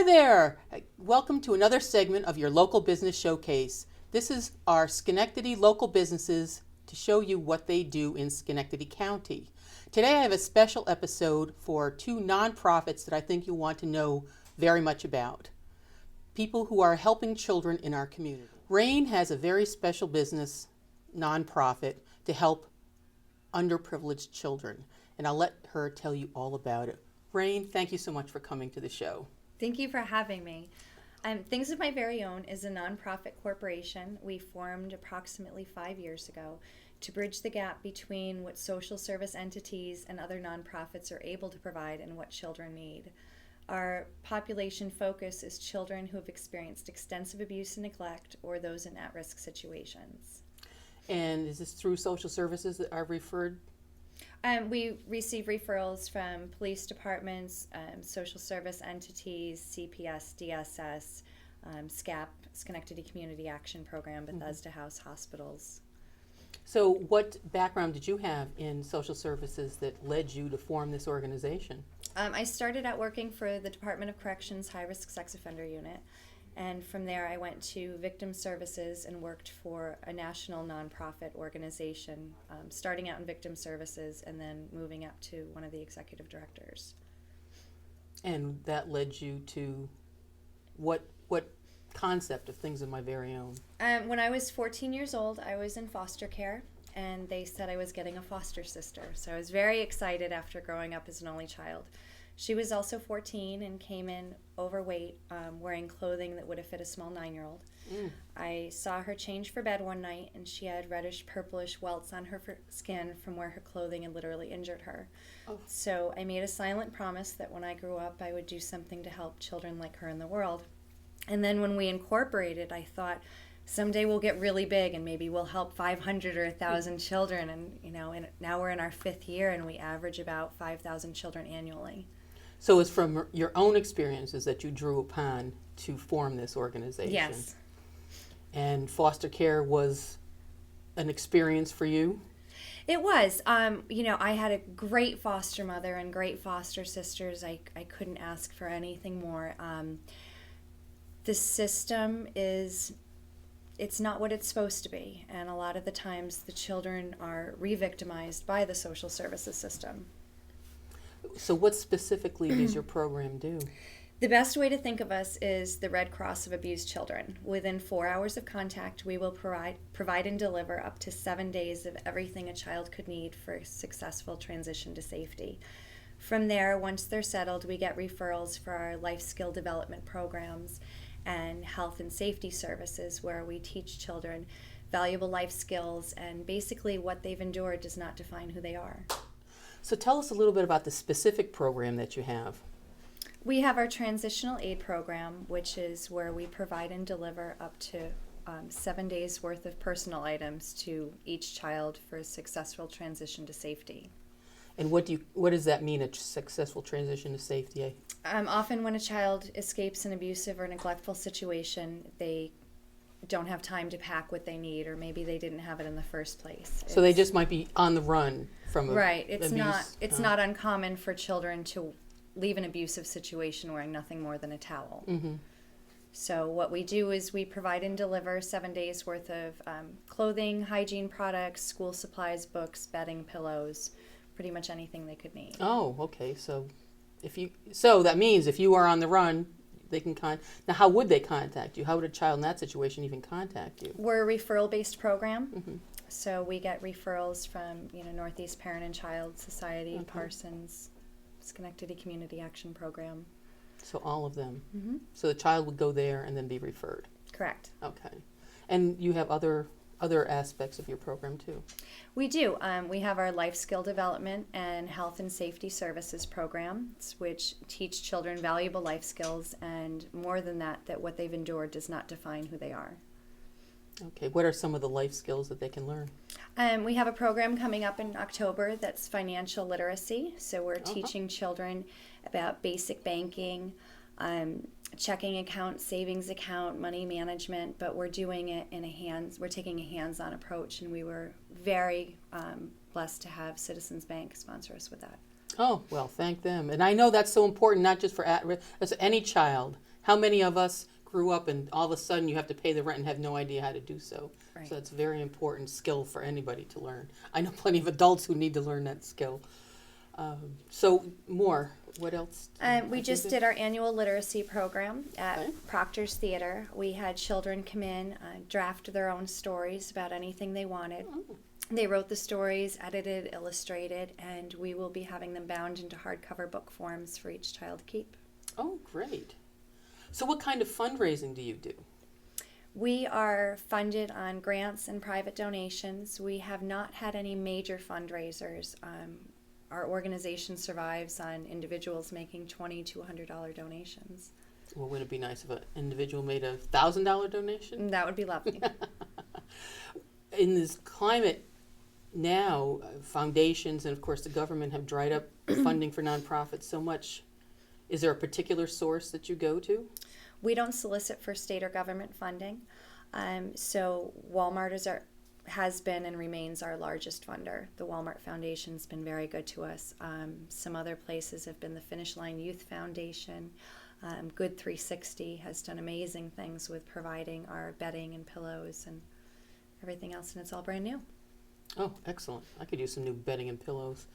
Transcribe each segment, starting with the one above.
Hi there! Welcome to another segment of your local business showcase. This is our Schenectady local businesses to show you what they do in Schenectady County. Today I have a special episode for two nonprofits that I think you'll want to know very much about. People who are helping children in our community. Rayn has a very special business nonprofit to help underprivileged children, and I'll let her tell you all about it. Rayn, thank you so much for coming to the show. Thank you for having me. Things of My Very Own is a nonprofit corporation we formed approximately 5 years ago to bridge the gap between what social service entities and other nonprofits are able to provide and what children need. Our population focus is children who have experienced extensive abuse and neglect or those in at-risk situations. And is this through social services that are referred? We receive referrals from police departments, social service entities, CPS, DSS, SCAP, Schenectady Community Action Program, Bethesda House Hospitals. So what background did you have in social services that led you to form this organization? I started out working for the Department of Corrections High-Risk Sex Offender Unit, and from there I went to Victim Services and worked for a national nonprofit organization, starting out in Victim Services and then moving up to one of the executive directors. And that led you to what concept of Things of My Very Own? When I was 14 years old, I was in foster care, and they said I was getting a foster sister. So I was very excited after growing up as an only child. She was also 14 and came in overweight, wearing clothing that would have fit a small 9-year-old. I saw her change for bed one night, and she had reddish purplish welts on her skin from where her clothing had literally injured her. Oh. So I made a silent promise that when I grew up I would do something to help children like her in the world. And then when we incorporated, I thought, someday we'll get really big and maybe we'll help 500 or 1,000 children. And now we're in our 5th year and we average about 5,000 children annually. So it's from your own experiences that you drew upon to form this organization? Yes. And foster care was an experience for you? It was. I had a great foster mother and great foster sisters. I couldn't ask for anything more. The system it's not what it's supposed to be, and a lot of the times the children are re-victimized by the social services system. So what specifically does your program do? The best way to think of us is the Red Cross of abused children. Within 4 hours of contact, we will provide and deliver up to 7 days of everything a child could need for a successful transition to safety. From there, once they're settled, we get referrals for our life skill development programs and health and safety services, where we teach children valuable life skills, and basically what they've endured does not define who they are. So tell us a little bit about the specific program that you have. We have our transitional aid program, which is where we provide and deliver up to 7 days worth of personal items to each child for a successful transition to safety. And what does that mean, a successful transition to safety? Often when a child escapes an abusive or neglectful situation, they don't have time to pack what they need, or maybe they didn't have it in the first place. So they just might be on the run from right. abuse. It's not uncommon for children to leave an abusive situation wearing nothing more than a towel. Mm-hmm. So what we do is we provide and deliver 7 days worth of clothing, hygiene products, school supplies, books, bedding, pillows, pretty much anything they could need. Oh, okay. So that means if you are on the run, they can Now, how would they contact you? How would a child in that situation even contact you? We're a referral-based program. Mm-hmm. So we get referrals from Northeast Parent and Child Society, okay. Parsons, Schenectady Community Action Program. So all of them. Mm-hmm. So the child would go there and then be referred. Correct. Okay. And you have other aspects of your program too. We do. We have our life skill development and health and safety services programs, which teach children valuable life skills, and more than that what they've endured does not define who they are. Okay. What are some of the life skills that they can learn? We have a program coming up in October that's financial literacy. So we're teaching children about basic banking, checking account, savings account, money management, but we're doing it we're taking a hands-on approach, and we were very blessed to have Citizens Bank sponsor us with that. Oh, well, thank them. And I know that's so important, not just for at-risk, it's any child How many of us grew up and all of a sudden you have to pay the rent and have no idea how to do so? Right. So it's a very important skill for anybody to learn. I know plenty of adults who need to learn that skill. So more, what else? We just did our annual literacy program at Okay. Proctor's Theater. We had children come in, draft their own stories about anything they wanted. Oh, They wrote the stories, edited, illustrated, and we will be having them bound into hardcover book forms for each child to keep. oh, great. So what kind of fundraising do you do? We are funded on grants and private donations. We have not had any major fundraisers. Our organization survives on individuals making $20 to $100 donations. Well, wouldn't it be nice if an individual made a $1,000 donation? That would be lovely. In this climate now, foundations and of course the government have dried up funding for nonprofits so much. Is there a particular source that you go to? We don't solicit for state or government funding. So Walmart has been and remains our largest funder. The Walmart Foundation's been very good to us. Some other places have been the Finish Line Youth Foundation. Good 360 has done amazing things with providing our bedding and pillows and everything else, and it's all brand new. Oh, excellent. I could use some new bedding and pillows.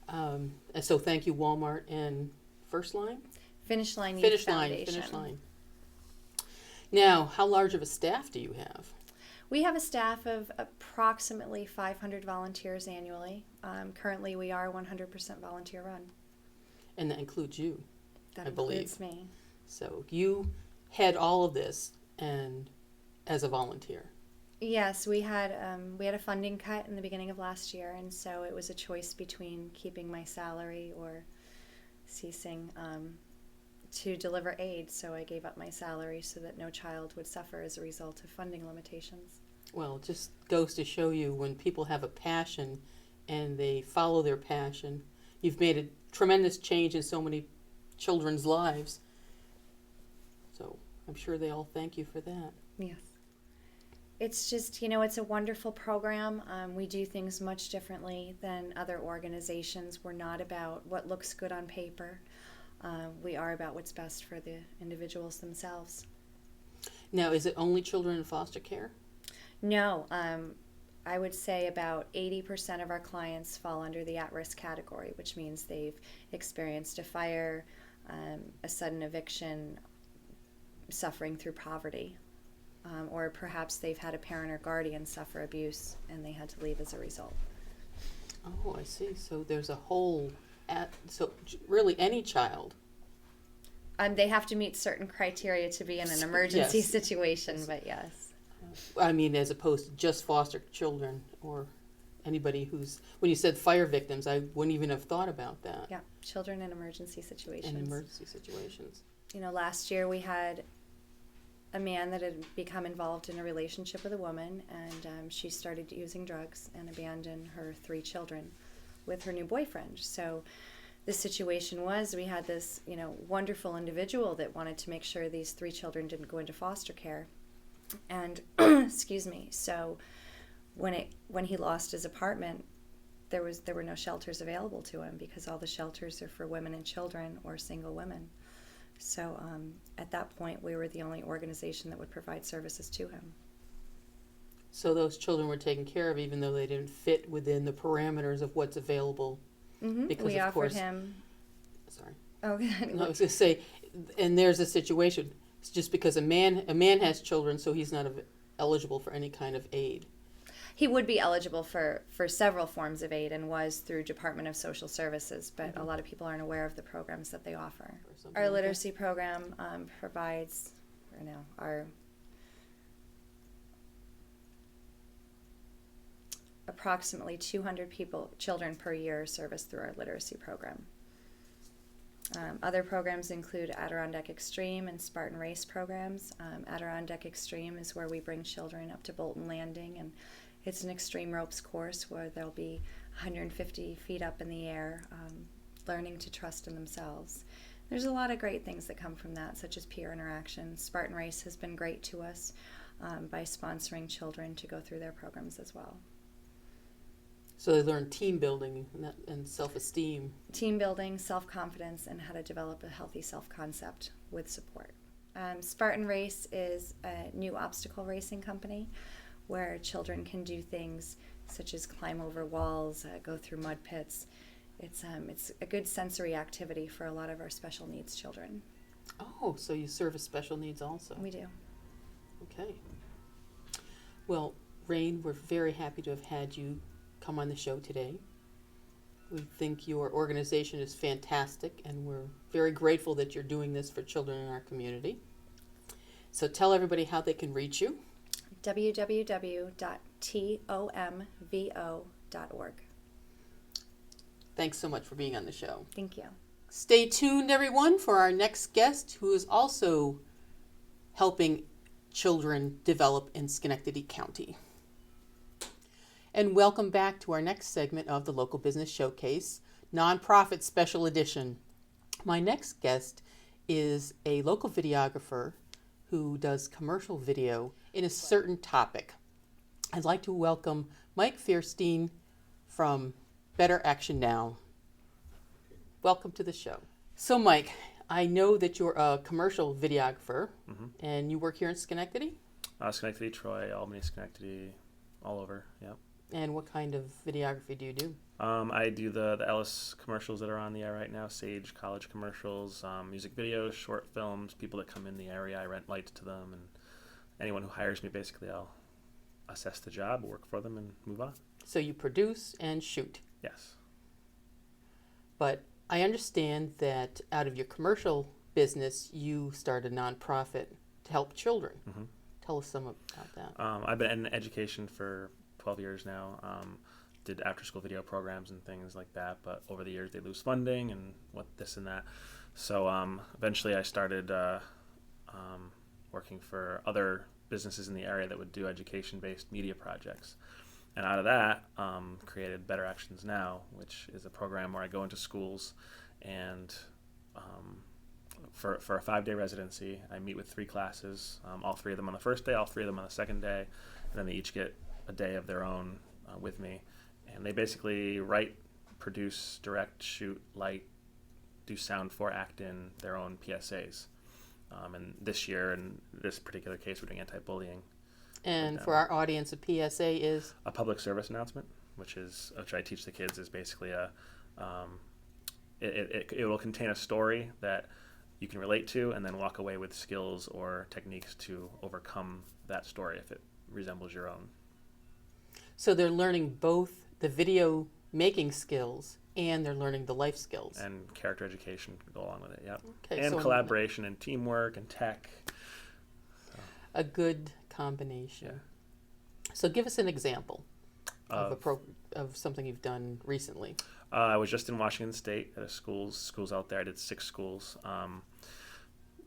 And so thank you, Walmart and First Line? Finish Line Youth Finish Line, Foundation. Finish Line. Now, how large of a staff do you have? We have a staff of approximately 500 volunteers annually. Currently, we are 100% volunteer run. And that includes you, That I believe. includes me. So you head all of this and as a volunteer. Yes, we had a funding cut in the beginning of last year, and so it was a choice between keeping my salary or ceasing to deliver aid. So I gave up my salary so that no child would suffer as a result of funding limitations. Well, it just goes to show you when people have a passion and they follow their passion, you've made a tremendous change in so many children's lives. So I'm sure they all thank you for that. Yes. It's just, it's a wonderful program. We do things much differently than other organizations. We're not about what looks good on paper. We are about what's best for the individuals themselves. Now, is it only children in foster care? No, I would say about 80% of our clients fall under the at-risk category, which means they've experienced a fire, a sudden eviction, suffering through poverty, or perhaps they've had a parent or guardian suffer abuse and they had to leave as a result. Oh, I see. So there's a whole, so really any child. They have to meet certain criteria to be in an emergency Yes. situation, but yes. I mean, as opposed to just foster children or anybody who's, when you said fire victims, I wouldn't even have thought about that. Yeah, children in emergency situations. In emergency situations. Last year we had a man that had become involved in a relationship with a woman, and she started using drugs and abandoned her 3 children with her new boyfriend. So the situation was we had this, wonderful individual that wanted to make sure these 3 children didn't go into foster care. And excuse me. So when he lost his apartment, there were no shelters available to him because all the shelters are for women and children or single women. So at that point, we were the only organization that would provide services to him. So those children were taken care of even though they didn't fit within the parameters of what's available. Mm-hmm. Because we of offered course, him. Sorry. Oh, No, I was going to say, and there's a situation. It's just because a man has children, so he's not eligible for any kind of aid. He would be eligible for several forms of aid and was through Department of Social Services, but a lot of people aren't aware of the programs that they offer. Our literacy program provides, our approximately 200 children per year service through our literacy program. Other programs include Adirondack Extreme and Spartan race programs. Adirondack Extreme is where we bring children up to Bolton Landing, and it's an extreme ropes course where they'll be 150 feet up in the air, learning to trust in themselves. There's a lot of great things that come from that, such as peer interaction. Spartan Race has been great to us by sponsoring children to go through their programs as well. So they learn team building and self-esteem. Team building, self-confidence, and how to develop a healthy self-concept with support. Spartan Race is a new obstacle racing company where children can do things such as climb over walls, go through mud pits. It's a good sensory activity for a lot of our special needs children. Oh, so you service special needs also? We do. Okay. Well, Rayn, we're very happy to have had you come on the show today. We think your organization is fantastic, and we're very grateful that you're doing this for children in our community. So tell everybody how they can reach you. www.tomvo.org. Thanks so much for being on the show. Thank you. Stay tuned, everyone, for our next guest, who is also helping children develop in Schenectady County. And welcome back to our next segment of the Local Business Showcase, Nonprofit Special Edition. My next guest is a local videographer who does commercial video in a certain topic. I'd like to welcome Mike Feurstein from Better Action Now. Welcome to the show. So Mike, I know that you're a commercial videographer, and you work here in Schenectady? Schenectady, Troy, Albany, Schenectady, all over, yeah. And what kind of videography do you do? I do the Ellis commercials that are on the air right now, Sage College commercials, music videos, short films, people that come in the area, I rent lights to them, and anyone who hires me, basically, I'll assess the job, work for them, and move on. So you produce and shoot. Yes. But I understand that out of your commercial business, you started a nonprofit to help children. Mm-hmm. Tell us some about that. I've been in education for 12 years now. Did after-school video programs and things like that, but over the years they lose funding and what this and that. So eventually I started working for other businesses in the area that would do education-based media projects. And out of that, created Better Actions Now, which is a program where I go into schools and for a 5-day residency, I meet with 3 classes, all 3 of them on the first day, all 3 of them on the second day, and then they each get a day of their own with me. And they basically write, produce, direct, shoot, light, do sound for, act in their own PSAs. And this year, in this particular case, we're doing anti-bullying. And for our audience, a PSA is? A public service announcement, which I teach the kids, is basically it will contain a story that you can relate to and then walk away with skills or techniques to overcome that story if it resembles your own. So they're learning both the video making skills and they're learning the life skills. And character education to go along with it, yep. Okay, and collaboration and teamwork and tech. So. A good combination. Yeah. So give us an example of something you've done recently. I was just in Washington State at schools out there. I did 6 schools.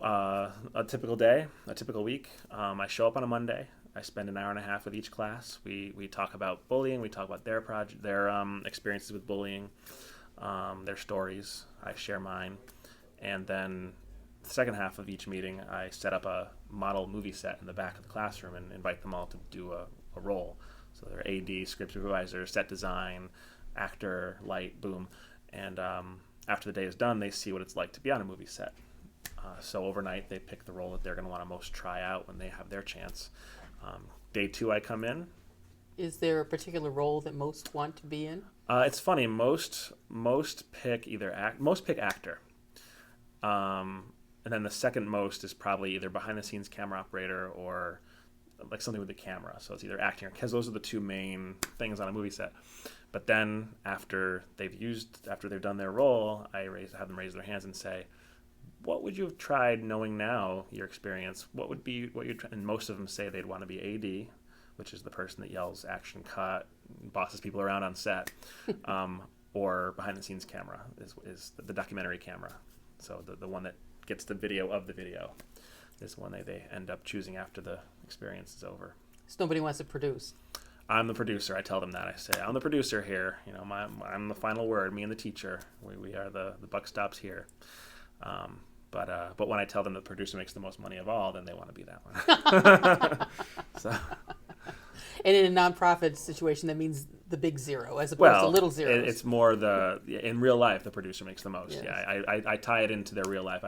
A typical day, a typical week. I show up on a Monday. I spend an hour and a half with each class. We talk about bullying. We talk about their experiences with bullying, their stories. I share mine. And then the second half of each meeting, I set up a model movie set in the back of the classroom and invite them all to do a role. So they're AD, script supervisor, set design, actor, light, boom. And after the day is done, they see what it's like to be on a movie set. So overnight, they pick the role that they're going to want to most try out when they have their chance. Day 2, I come in. Is there a particular role that most want to be in? It's funny. Most pick actor. And then the second most is probably either behind the scenes camera operator or like something with the camera. So it's either acting or, because those are the 2 main things on a movie set. But then after they've done their role, I have them raise their hands and say, what would you have tried knowing now your experience? What would be what you'd try? And most of them say they'd want to be AD, which is the person that yells action cut, bosses people around on set, or behind the scenes camera is the documentary camera. So the one that gets the video of the video is one they end up choosing after the experience is over. So nobody wants to produce. I'm the producer. I tell them that. I say, I'm the producer here. You know, I'm the final word. Me and the teacher. We are the buck stops here. But when I tell them the producer makes the most money of all, then they want to be that one. So. And in a nonprofit situation, that means the big zero as opposed to little zeros. It's more in real life the producer makes the most. Yes. Yeah, I tie it into their real life.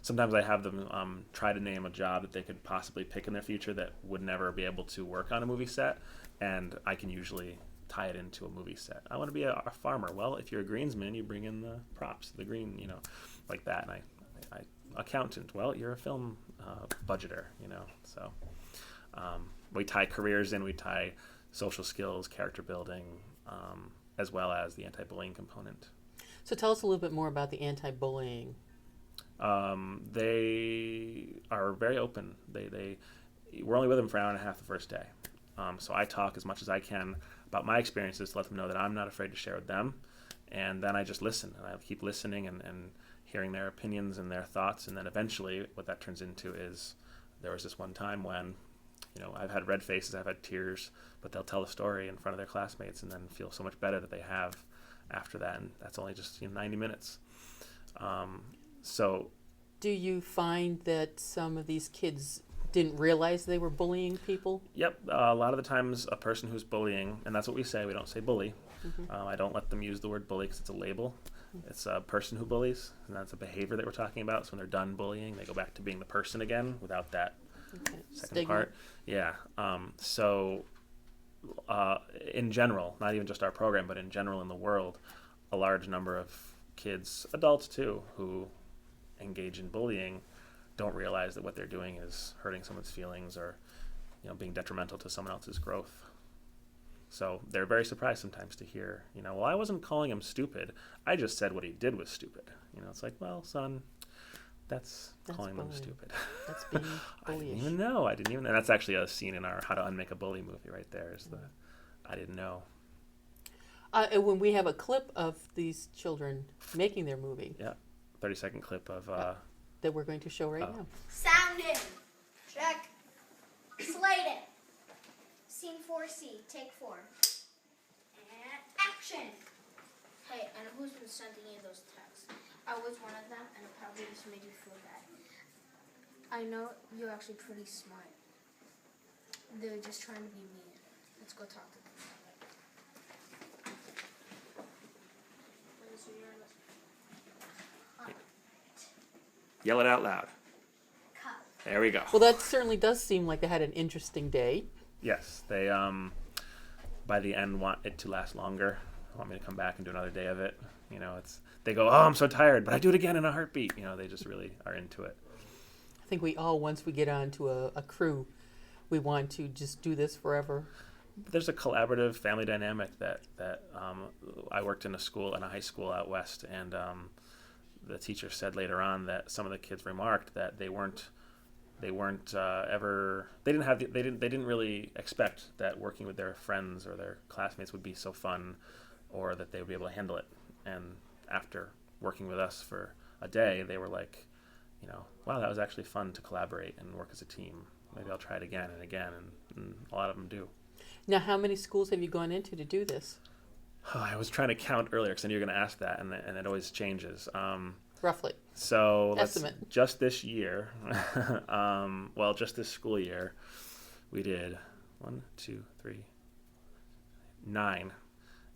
Sometimes I have them try to name a job that they could possibly pick in their future that would never be able to work on a movie set, and I can usually tie it into a movie set. I want to be a farmer. Well, if you're a greensman, you bring in the props, the green, like that. And I accountant. Well, you're a film budgeter, So we tie careers in. We tie social skills, character building, as well as the anti-bullying component. So tell us a little bit more about the anti-bullying. They are very open. We're only with them for an hour and a half the first day. So I talk as much as I can about my experiences to let them know that I'm not afraid to share with them. And then I just listen, and I keep listening and hearing their opinions and their thoughts. And then eventually what that turns into is there was this one time when, I've had red faces, I've had tears, but they'll tell the story in front of their classmates and then feel so much better that they have after that. And that's only just 90 minutes. So do you find that some of these kids didn't realize they were bullying people? Yep. A lot of the times a person who's bullying, and that's what we say, we don't say bully. Mm-hmm. I don't let them use the word bully because it's a label. Mm-hmm. It's a person who bullies, and that's a behavior that we're talking about. So when they're done bullying, they go back to being the person again without that second Stigma. part. Yeah. In general, not even just our program, but in general in the world, a large number of kids, adults too, who engage in bullying don't realize that what they're doing is hurting someone's feelings or, being detrimental to someone else's growth. So they're very surprised sometimes to hear, well, I wasn't calling him stupid. I just said what he did was stupid. It's like, well, son, that's calling them stupid. That's being I bullyish. didn't even know. And that's actually a scene in our How to Unmake a Bully movie right there is I didn't know. And when we have a clip of these children making their movie. Yeah, 30-second clip of... that we're going to show right now. Sound in. Check. Slate it. Scene 4C, take 4. And action. Hey, and who's been sending you those texts? I was one of them, and it probably just made you feel bad. I know you're actually pretty smart. They're just trying to be mean. Let's go talk to them. Yell it out loud. Cut. There we go. Well, that certainly does seem like they had an interesting day. Yes, they by the end want it to last longer. Want me to come back and do another day of it. They go, oh, I'm so tired, but I do it again in a heartbeat. They just really are into it. I think we all, once we get onto a crew, we want to just do this forever. There's a collaborative family dynamic that I worked in a high school out west, and the teacher said later on that some of the kids remarked that they didn't really expect that working with their friends or their classmates would be so fun, or that they would be able to handle it. And after working with us for a day, they were like, wow, that was actually fun to collaborate and work as a team. Maybe I'll try it again and again, and a lot of them do. Now, how many schools have you gone into to do this? I was trying to count earlier because I knew you were going to ask that, and it always changes. Roughly. So Estimate. Just this year, just this school year, we did 9,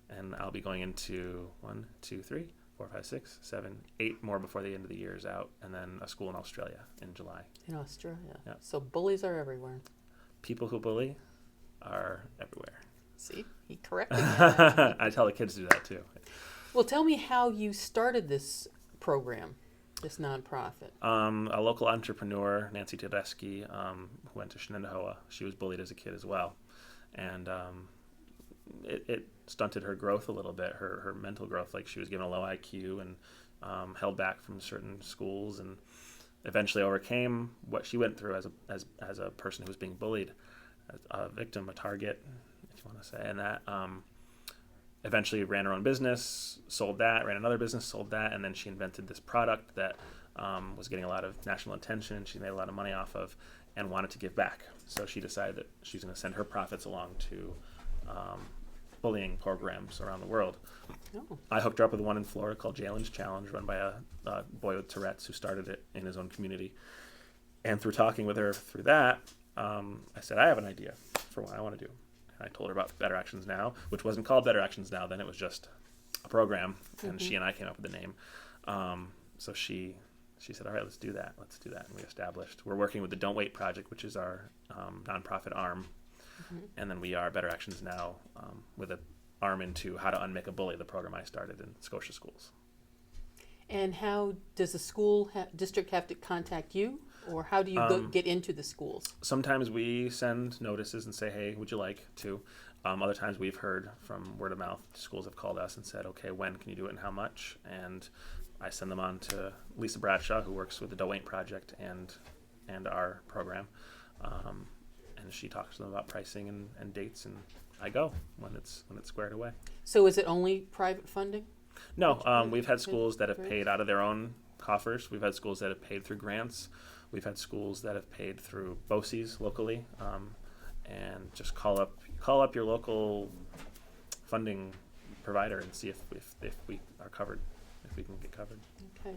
and I'll be going into 1, 2, 3, 4, 5, 6, 7, 8 more before the end of the year is out, and then a school in Australia in July. In Australia. Yeah. So bullies are everywhere. People who bully are everywhere. See, he corrected me. I tell the kids to do that too. Well, tell me how you started this program, this nonprofit. A local entrepreneur, Nancy Tedeschi, who went to Shenectady, she was bullied as a kid as well. And it stunted her growth a little bit, her mental growth. Like, she was given a low IQ and held back from certain schools, and eventually overcame what she went through as a person who was being bullied, a victim, a target, if you want to say. And that eventually ran her own business, sold that, ran another business, sold that, and then she invented this product that was getting a lot of national attention, she made a lot of money off of, and wanted to give back. So she decided that she's going to send her profits along to bullying programs around the world. Oh. I hooked her up with one in Florida called Jalen's Challenge, run by a boy with Tourette's who started it in his own community. And through talking with her through that, I said, I have an idea for what I want to do. I told her about Better Actions Now, which wasn't called Better Actions Now then. It was just a program, and she and I came up with the name. So she said, all right, let's do that. And we established. We're working with the Don't Wait Project, which is our nonprofit arm. And then we are Better Actions Now with an arm into How to Unmake a Bully, the program I started in Scotia schools. And how does the school district have to contact you, or how do you get into the schools? Sometimes we send notices and say, hey, would you like to? Other times we've heard from word of mouth. Schools have called us and said, okay, when can you do it and how much? And I send them on to Lisa Bradshaw, who works with the Don't Wait Project and our program. And she talks to them about pricing and dates, and I go when it's squared away. So is it only private funding? No, we've had schools that have paid out of their own coffers. We've had schools that have paid through grants. We've had schools that have paid through BOCES locally, and just call up your local funding provider and see if we are covered, if we can get covered. Okay.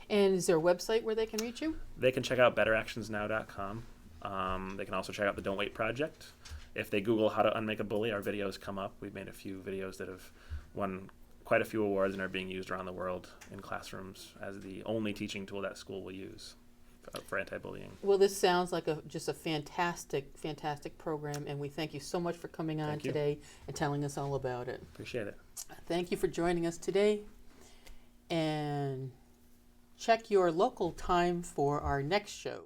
And is there a website where they can reach you? They can check out betteractionsnow.com. They can also check out the Don't Wait Project. If they Google How to Unmake a Bully, our videos come up. We've made a few videos that have won quite a few awards and are being used around the world in classrooms as the only teaching tool that school will use for anti-bullying. Well, this sounds like just a fantastic program, and we thank you so much for coming on today and telling us all about it. Appreciate it. Thank you for joining us today, and check your local time for our next show.